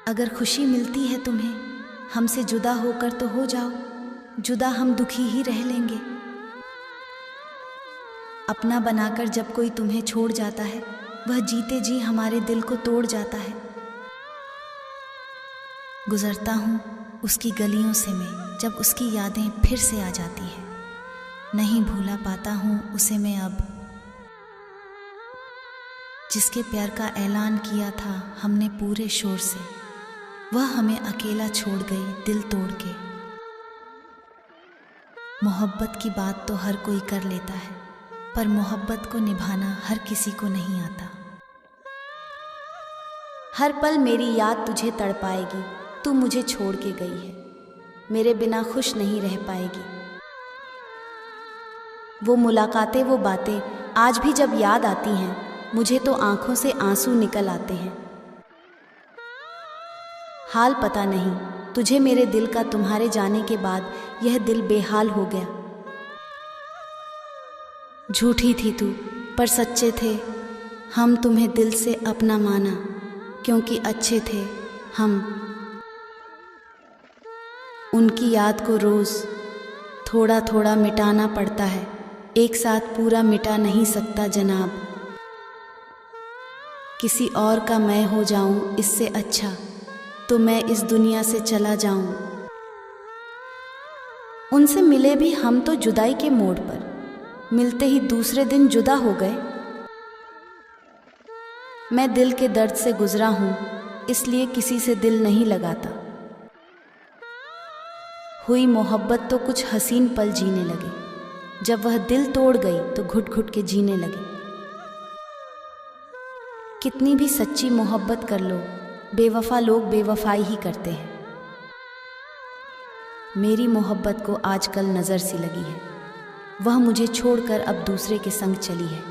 अगर खुशी मिलती है तुम्हें हमसे जुदा होकर तो हो जाओ, जुदा हम दुखी ही रह लेंगे। अपना बनाकर जब कोई तुम्हें छोड़ जाता है, वह जीते जी हमारे दिल को तोड़ जाता है। गुजरता हूँ उसकी गलियों से मैं, जब उसकी यादें फिर से आ जाती है। नहीं भूला पाता हूँ उसे मैं अब, जिसके प्यार का ऐलान किया था हमने पूरे शोर से, वह हमें अकेला छोड़ गई दिल तोड़ के। मोहब्बत की बात तो हर कोई कर लेता है, पर मोहब्बत को निभाना हर किसी को नहीं आता। हर पल मेरी याद तुझे तड़पाएगी, तू मुझे छोड़ के गई है, मेरे बिना खुश नहीं रह पाएगी। वो मुलाकातें वो बातें आज भी जब याद आती हैं, मुझे तो आंखों से आंसू निकल आते हैं। हाल पता नहीं तुझे मेरे दिल का, तुम्हारे जाने के बाद यह दिल बेहाल हो गया। झूठी थी तू पर सच्चे थे हम, तुम्हें दिल से अपना माना क्योंकि अच्छे थे हम। उनकी याद को रोज़ थोड़ा थोड़ा मिटाना पड़ता है, एक साथ पूरा मिटा नहीं सकता जनाब। किसी और का मैं हो जाऊं इससे अच्छा तो मैं इस दुनिया से चला जाऊं। उनसे मिले भी हम तो जुदाई के मोड़ पर, मिलते ही दूसरे दिन जुदा हो गए। मैं दिल के दर्द से गुजरा हूं, इसलिए किसी से दिल नहीं लगाता। हुई मोहब्बत तो कुछ हसीन पल जीने लगे, जब वह दिल तोड़ गई तो घुट घुट के जीने लगे। कितनी भी सच्ची मोहब्बत कर लो, बेवफा लोग बेवफाई ही करते हैं। मेरी मोहब्बत को आजकल नज़र सी लगी है, वह मुझे छोड़कर अब दूसरे के संग चली है।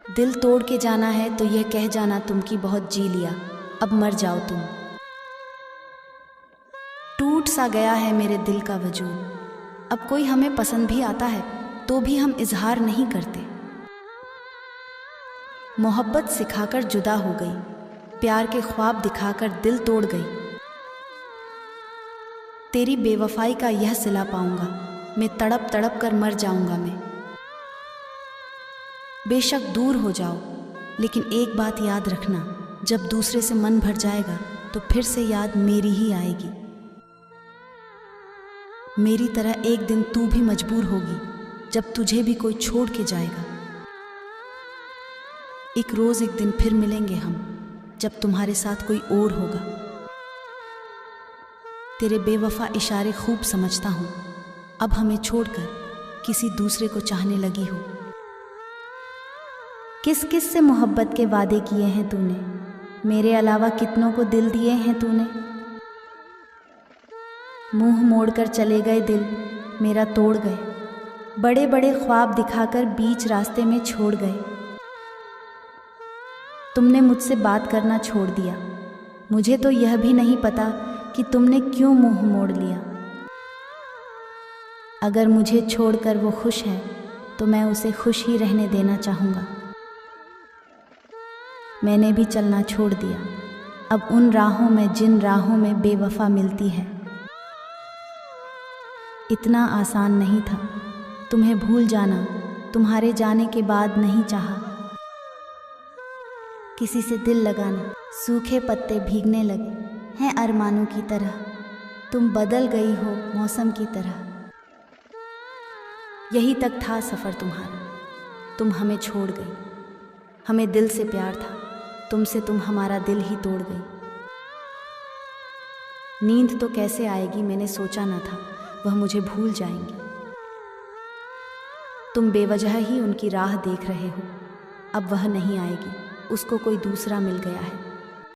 दिल तोड़ के जाना है तो यह कह जाना तुम कि बहुत जी लिया, अब मर जाओ तुम। टूट सा गया है मेरे दिल का वजूद, अब कोई हमें पसंद भी आता है तो भी हम इजहार नहीं करते। मोहब्बत सिखाकर जुदा हो गई, प्यार के ख्वाब दिखाकर दिल तोड़ गई। तेरी बेवफाई का यह सिला पाऊंगा मैं, तड़प तड़प कर मर जाऊंगा मैं। बेशक दूर हो जाओ लेकिन एक बात याद रखना, जब दूसरे से मन भर जाएगा तो फिर से याद मेरी ही आएगी। मेरी तरह एक दिन तू भी मजबूर होगी, जब तुझे भी कोई छोड़ के जाएगा। एक रोज़ एक दिन फिर मिलेंगे हम, जब तुम्हारे साथ कोई और होगा। तेरे बेवफा इशारे खूब समझता हूँ, अब हमें छोड़कर किसी दूसरे को चाहने लगी हो। किस किस से मोहब्बत के वादे किए हैं तूने, मेरे अलावा कितनों को दिल दिए हैं तूने। मुंह मोड़कर चले गए दिल मेरा तोड़ गए, बड़े बड़े ख्वाब दिखाकर बीच रास्ते में छोड़ गए। तुमने मुझसे बात करना छोड़ दिया, मुझे तो यह भी नहीं पता कि तुमने क्यों मुंह मोड़ लिया। अगर मुझे छोड़कर वो खुश है तो मैं उसे खुश ही रहने देना चाहूँगा। मैंने भी चलना छोड़ दिया अब उन राहों में जिन राहों में बेवफा मिलती है। इतना आसान नहीं था तुम्हें भूल जाना, तुम्हारे जाने के बाद नहीं चाहा। किसी से दिल लगाना, सूखे पत्ते भीगने लगे हैं अरमानों की तरह। तुम बदल गई हो मौसम की तरह। यही तक था सफ़र तुम्हारा, तुम हमें छोड़ गई। हमें दिल से प्यार था तुमसे, तुम हमारा दिल ही तोड़ गई। नींद तो कैसे आएगी मैंने सोचा न था, वह मुझे भूल जाएंगी। तुम बेवजह ही उनकी राह देख रहे हो, अब वह नहीं आएगी, उसको कोई दूसरा मिल गया है।